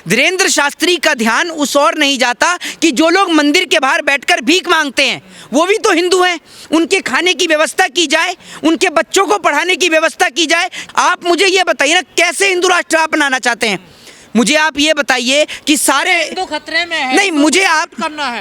धीरेन्द्र शास्त्री का ध्यान उस ओर नहीं जाता कि जो लोग मंदिर के बाहर बैठकर भीख मांगते हैं वो भी तो हिंदू हैं, उनके खाने की व्यवस्था की जाए, उनके बच्चों को पढ़ाने की व्यवस्था की जाए। आप मुझे ये बताइए ना, कैसे हिंदू राष्ट्र आप बनाना चाहते हैं? मुझे आप ये बताइए कि सारे हिंदू खतरे में है। नहीं,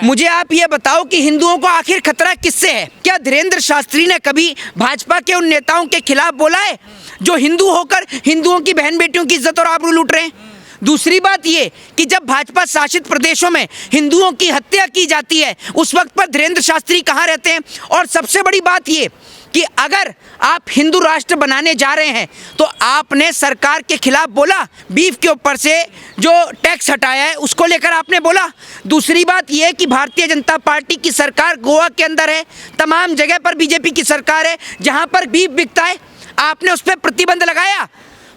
मुझे आप ये बताओ कि हिंदुओं को आखिर खतरा किससे है? क्या धीरेन्द्र शास्त्री ने कभी भाजपा के उन नेताओं के खिलाफ बोला है जो हिंदू होकर हिंदुओं की बहन बेटियों की इज्जत और आबरू लूट रहे हैं? दूसरी बात ये कि जब भाजपा शासित प्रदेशों में हिंदुओं की हत्या की जाती है उस वक्त पर धीरेन्द्र शास्त्री कहाँ रहते हैं? और सबसे बड़ी बात ये कि अगर आप हिंदू राष्ट्र बनाने जा रहे हैं तो आपने सरकार के खिलाफ बोला, बीफ के ऊपर से जो टैक्स हटाया है उसको लेकर आपने बोला। दूसरी बात यह कि भारतीय जनता पार्टी की सरकार गोवा के अंदर है, तमाम जगह पर बीजेपी की सरकार है, जहां पर बीफ बिकता है आपने उस पर प्रतिबंध लगाया।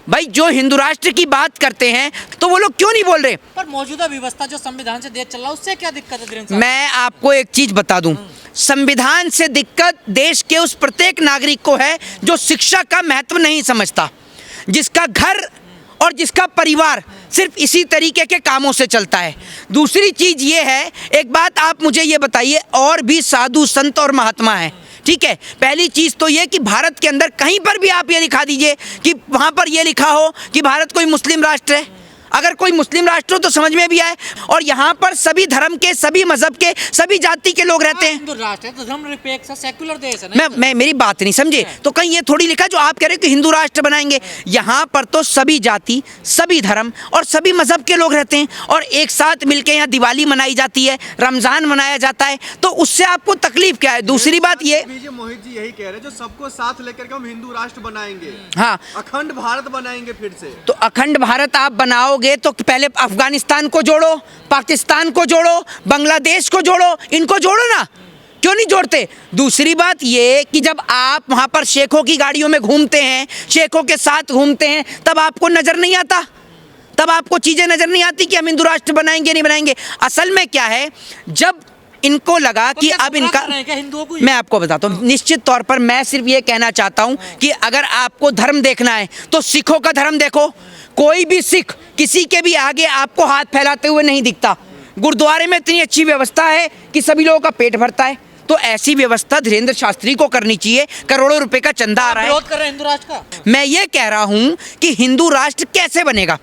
भाई, जो हिंदू राष्ट्र की बात करते हैं तो वो लोग क्यों नहीं बोल रहे? पर मौजूदा व्यवस्था जो संविधान से देश चल रहा है उससे क्या दिक्कत है धीरेन्द्र साहब? मैं आपको एक चीज बता दूं, संविधान से दिक्कत देश के उस प्रत्येक नागरिक को है जो शिक्षा का महत्व नहीं समझता, जिसका घर और जिसका परिवार सिर्फ इसी तरीके के कामों से चलता है। दूसरी चीज ये है, एक बात आप मुझे ये बताइए, और भी साधु संत और महात्मा हैं, ठीक है? पहली चीज तो ये कि भारत के अंदर कहीं पर भी आप ये लिखा दीजिए कि वहां पर ये लिखा हो कि भारत कोई मुस्लिम राष्ट्र है। अगर कोई मुस्लिम राष्ट्र हो तो समझ में भी आए। और यहाँ पर सभी धर्म के, सभी मजहब के, सभी जाति के लोग रहते हैं। हिंदू राष्ट्र है तो धर्मनिरपेक्ष सेक्युलर देश है ना। मैं मेरी बात नहीं समझे तो कहीं ये थोड़ी लिखा जो आप कह रहे हो कि हिंदू राष्ट्र बनाएंगे। यहाँ पर तो सभी जाति, सभी धर्म और सभी मजहब के लोग रहते हैं और एक साथ मिलकर यहाँ दिवाली मनाई जाती है, रमजान मनाया जाता है, तो उससे आपको तकलीफ क्या है? दूसरी बात ये, मोहित जी यही कह रहे हैं, जो सबको साथ लेकर के हम हिंदू राष्ट्र बनाएंगे, हाँ, अखंड भारत बनाएंगे फिर से। तो अखंड भारत आप बनाओगे तो पहले अफगानिस्तान को जोड़ो, पाकिस्तान को जोड़ो, बांग्लादेश को जोड़ो, इनको जोड़ो ना, क्यों नहीं जोड़ते? दूसरी बात ये कि जब आप वहां पर शेखों की गाड़ियों में घूमते हैं, शेखों के साथ घूमते हैं, तब आपको नजर नहीं आता, तब आपको चीजें नजर नहीं आती कि हम हिंदू राष्ट्र बनाएंगे नहीं बनाएंगे। असल में क्या है, जब इनको लगा कि अब इनका, मैं आपको बताता हूँ, निश्चित तौर पर मैं सिर्फ ये कहना चाहता हूँ कि अगर आपको धर्म देखना है तो सिखों का धर्म देखो। कोई भी सिख किसी के भी आगे आपको हाथ फैलाते हुए नहीं दिखता। गुरुद्वारे में इतनी अच्छी व्यवस्था है कि सभी लोगों का पेट भरता है, तो ऐसी व्यवस्था धीरेन्द्र शास्त्री को करनी चाहिए। करोड़ों रुपए का चंदा आ रहा है। विरोध कर रहे हैं हिंदू राष्ट्र का। मैं ये कह रहा हूँ कि हिंदू राष्ट्र कैसे बनेगा?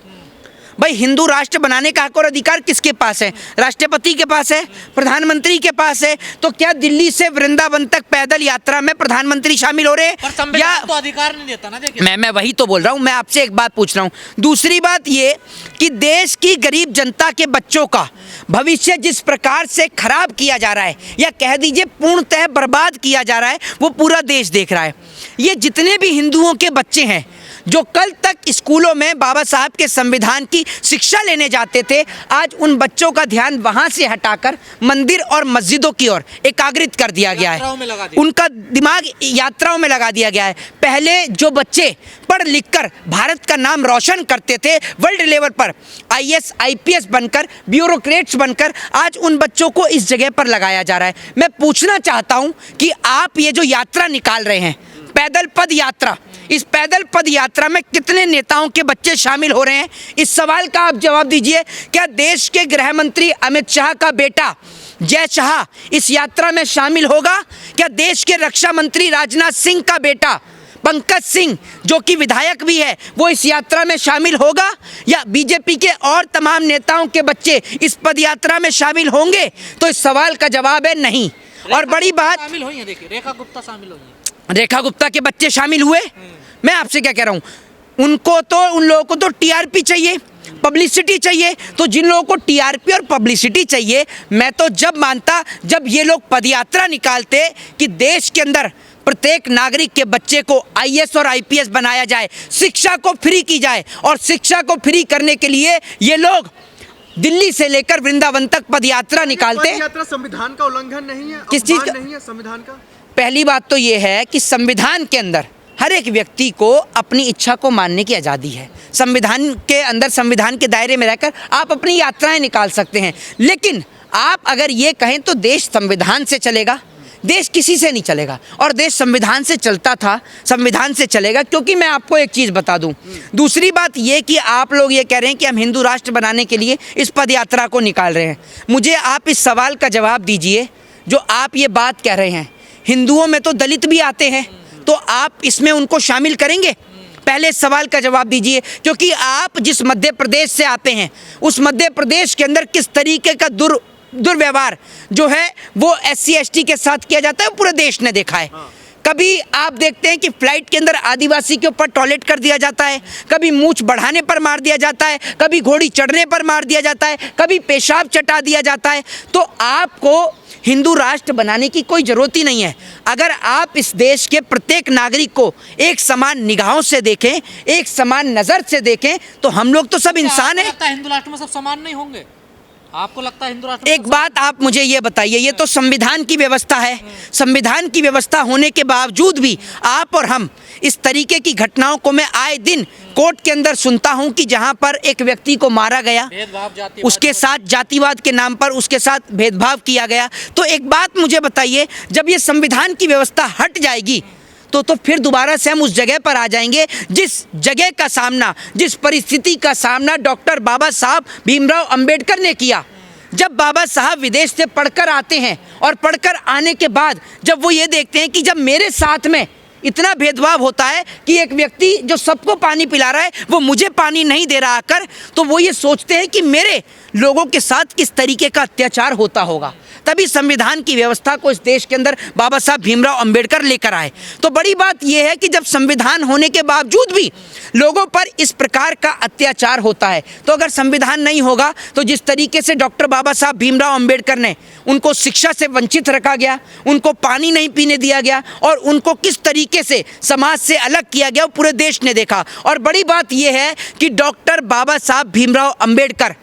भाई, हिंदू राष्ट्र बनाने का हक और अधिकार किसके पास है? राष्ट्रपति के पास है, प्रधानमंत्री के पास है। तो क्या दिल्ली से वृंदावन तक पैदल यात्रा में प्रधानमंत्री शामिल हो रहे हैं या तो अधिकार नहीं देता ना? देखिए, मैं वही तो बोल रहा हूँ। मैं आपसे एक बात पूछ रहा हूँ। दूसरी बात ये कि देश की गरीब जनता के बच्चों का भविष्य जिस प्रकार से खराब किया जा रहा है या कह दीजिए पूर्णतः बर्बाद किया जा रहा है, वो पूरा देश देख रहा है। ये जितने भी हिंदुओं के बच्चे हैं जो कल तक स्कूलों में बाबा साहब के संविधान की शिक्षा लेने जाते थे, आज उन बच्चों का ध्यान वहां से हटाकर मंदिर और मस्जिदों की ओर एकाग्रित कर दिया गया है। उनका दिमाग यात्राओं में लगा दिया गया है। पहले जो बच्चे पढ़ लिखकर भारत का नाम रोशन करते थे वर्ल्ड लेवल पर, IAS IPS बनकर, ब्यूरोक्रेट्स बनकर, आज उन बच्चों को इस जगह पर लगाया जा रहा है। मैं पूछना चाहता हूं कि आप ये जो यात्रा निकाल रहे हैं, पैदल पद यात्रा, इस पैदल पद यात्रा में कितने नेताओं के बच्चे शामिल हो रहे हैं? इस सवाल का आप जवाब दीजिए। क्या देश के गृह मंत्री अमित शाह का बेटा जय शाह इस यात्रा में शामिल होगा? क्या देश के रक्षा मंत्री राजनाथ सिंह का बेटा पंकज सिंह, जो कि विधायक भी है, वो इस यात्रा में शामिल होगा? या बीजेपी के और तमाम नेताओं के बच्चे इस पद यात्रा में शामिल होंगे? तो इस सवाल का जवाब है नहीं। और बड़ी बात, शामिल हुई है, देखिए रेखा गुप्ता शामिल हुई है। रेखा गुप्ता के बच्चे शामिल हुए। मैं आपसे क्या कह रहा हूँ, उनको तो, उन लोगों को तो TRP चाहिए, पब्लिसिटी चाहिए। तो जिन लोगों को TRP और पब्लिसिटी चाहिए, मैं तो जब मानता जब ये लोग पदयात्रा निकालते कि देश के अंदर प्रत्येक नागरिक के बच्चे को IAS और IPS बनाया जाए, शिक्षा को फ्री की जाए, और शिक्षा को फ्री करने के लिए ये लोग दिल्ली से लेकर वृंदावन तक पदयात्रा निकालते। पदयात्रा संविधान का उल्लंघन नहीं है? किस चीज का नहीं है संविधान का? पहली बात तो ये है कि संविधान के अंदर हर एक व्यक्ति को अपनी इच्छा को मानने की आज़ादी है। संविधान के अंदर, संविधान के दायरे में रहकर आप अपनी यात्राएं निकाल सकते हैं। लेकिन आप अगर ये कहें तो देश संविधान से चलेगा देश किसी से नहीं चलेगा और देश संविधान से चलता था, संविधान से चलेगा। क्योंकि मैं आपको एक चीज़ बता दूं, दूसरी बात ये कि आप लोग ये कह रहे हैं कि हम हिंदू राष्ट्र बनाने के लिए इस पद यात्रा को निकाल रहे हैं। मुझे आप इस सवाल का जवाब दीजिए, जो आप ये बात कह रहे हैं, हिंदुओं में तो दलित भी आते हैं, तो आप इसमें उनको शामिल करेंगे? पहले इस सवाल का जवाब दीजिए, क्योंकि आप जिस मध्य प्रदेश से आते हैं उस मध्य प्रदेश के अंदर किस तरीके का दुर्व्यवहार जो है वो SC ST के साथ किया जाता है, पूरे देश ने देखा है। कभी आप देखते हैं कि फ्लाइट के अंदर आदिवासी के ऊपर टॉयलेट कर दिया जाता है, कभी मूंछ बढ़ाने पर मार दिया जाता है, कभी घोड़ी चढ़ने पर मार दिया जाता है, कभी पेशाब चटा दिया जाता है। तो आपको हिंदू राष्ट्र बनाने की कोई ज़रूरत ही नहीं है। अगर आप इस देश के प्रत्येक नागरिक को एक समान निगाहों से देखें, एक समान नज़र से देखें, तो हम लोग तो सब इंसान हैं। लगता है हिंदू राष्ट्र में सब समान नहीं होंगे? आपको लगता है हिंदू राष्ट्र में एक बात आप मुझे ये बताइए, ये तो संविधान की व्यवस्था है, संविधान की व्यवस्था होने के बावजूद भी आप और हम इस तरीके की घटनाओं को मैं आए दिन कोर्ट के अंदर सुनता हूं कि जहां पर एक व्यक्ति को मारा गया, भेदभाव जाति उसके साथ जातिवाद के नाम पर उसके साथ भेदभाव किया गया। तो एक बात मुझे बताइए, जब ये संविधान की व्यवस्था हट जाएगी तो फिर दोबारा से हम उस जगह पर आ जाएंगे जिस जगह का सामना, जिस परिस्थिति का सामना डॉक्टर बाबा साहब भीमराव अंबेडकर ने किया। जब बाबा साहब विदेश से पढ़कर आते हैं और पढ़कर आने के बाद जब वो ये देखते हैं कि जब मेरे साथ में इतना भेदभाव होता है कि एक व्यक्ति जो सबको पानी पिला रहा है वो मुझे पानी नहीं दे रहा आकर, तो वो ये सोचते हैं कि मेरे लोगों के साथ किस तरीके का अत्याचार होता होगा। तभी संविधान की व्यवस्था को इस देश के अंदर बाबा साहब भीमराव अंबेडकर लेकर आए। तो बड़ी बात यह है कि जब संविधान होने के बावजूद भी लोगों पर इस प्रकार का अत्याचार होता है, तो अगर संविधान नहीं होगा तो जिस तरीके से डॉक्टर बाबा साहब भीमराव अंबेडकर ने उनको शिक्षा से वंचित रखा गया, उनको पानी नहीं पीने दिया गया और उनको किस तरीके से समाज से अलग किया गया, वो पूरे देश ने देखा। और बड़ी बात यह है कि डॉक्टर बाबा साहब भीमराव अंबेडकर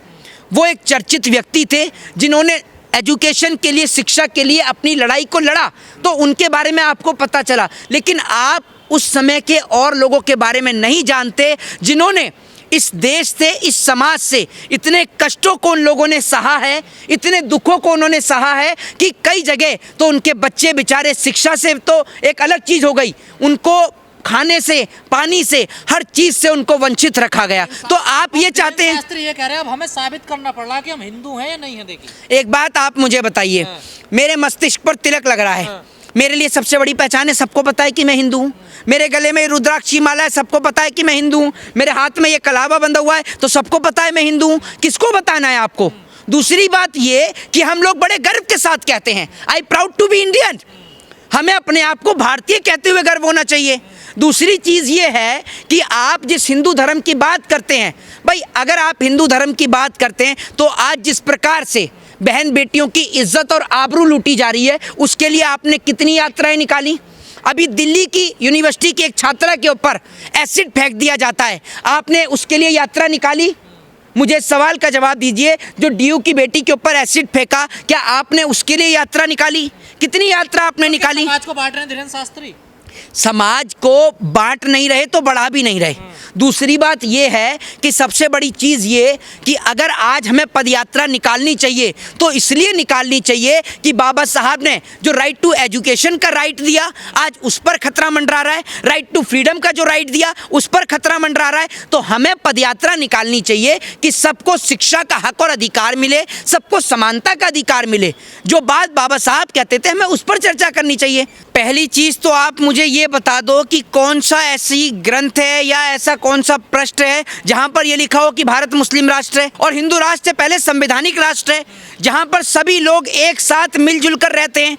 वो एक चर्चित व्यक्ति थे जिन्होंने एजुकेशन के लिए, शिक्षा के लिए अपनी लड़ाई को लड़ा, तो उनके बारे में आपको पता चला। लेकिन आप उस समय के और लोगों के बारे में नहीं जानते जिन्होंने इस देश से, इस समाज से इतने कष्टों को उन लोगों ने सहा है, इतने दुखों को उन्होंने सहा है कि कई जगह तो उनके बच्चे बेचारे, शिक्षा से तो एक अलग चीज़ हो गई, उनको खाने से, पानी से, हर चीज से उनको वंचित रखा गया। तो आप ये चाहते हैं, शास्त्री ये कह रहे हैं अब हमें साबित करना पड़ रहा है कि हम हिंदू हैं या नहीं हैं। देखिए एक बात आप मुझे बताइए, मेरे मस्तिष्क पर तिलक लग रहा है, मेरे लिए सबसे बड़ी पहचान है, सबको पता है कि मैं हिंदू हूँ। मेरे गले में रुद्राक्षी माला है, सबको पता है कि मैं हिंदू हूँ। मेरे हाथ में ये कलावा बंधा हुआ है, तो सबको पता है मैं हिंदू हूँ। किसको बताना है आपको? दूसरी बात ये कि हम लोग बड़े गर्व के साथ कहते हैं I proud to be Indian, हमें अपने आप को भारतीय कहते हुए गर्व होना चाहिए। दूसरी चीज़ ये है कि आप जिस हिंदू धर्म की बात करते हैं, भाई अगर आप हिंदू धर्म की बात करते हैं तो आज जिस प्रकार से बहन बेटियों की इज्जत और आबरू लूटी जा रही है, उसके लिए आपने कितनी यात्राएं निकाली। अभी दिल्ली की यूनिवर्सिटी की एक छात्रा के ऊपर एसिड फेंक दिया जाता है, आपने उसके लिए यात्रा निकाली? मुझे सवाल का जवाब दीजिए, जो DU की बेटी के ऊपर एसिड फेंका, क्या आपने उसके लिए यात्रा निकाली? कितनी यात्रा आपने निकाली? समाज को बांट रहे हैं धीरेन्द्र शास्त्री, समाज को बांट नहीं रहे तो बढ़ा भी नहीं रहे। दूसरी बात यह है कि सबसे बड़ी चीज़ ये कि अगर आज हमें पदयात्रा निकालनी चाहिए तो इसलिए निकालनी चाहिए कि बाबा साहब ने जो राइट टू एजुकेशन का राइट दिया, आज उस पर खतरा मंडरा रहा है। राइट टू फ्रीडम का जो राइट दिया, उस पर खतरा मंडरा रहा है। तो हमें पदयात्रा निकालनी चाहिए कि सबको शिक्षा का हक और अधिकार मिले, सबको समानता का अधिकार मिले। जो बात बाबा साहब कहते थे, हमें उस पर चर्चा करनी चाहिए। पहली चीज़ तो आप मुझे ये बता दो कि कौन सा ऐसी ग्रंथ है या ऐसा कौन सा पृष्ठ है जहां पर ये लिखा हो कि भारत मुस्लिम राष्ट्र है और हिंदू राष्ट्र से पहले संवैधानिक राष्ट्र है, जहां पर सभी लोग एक साथ मिलजुल कर रहते हैं।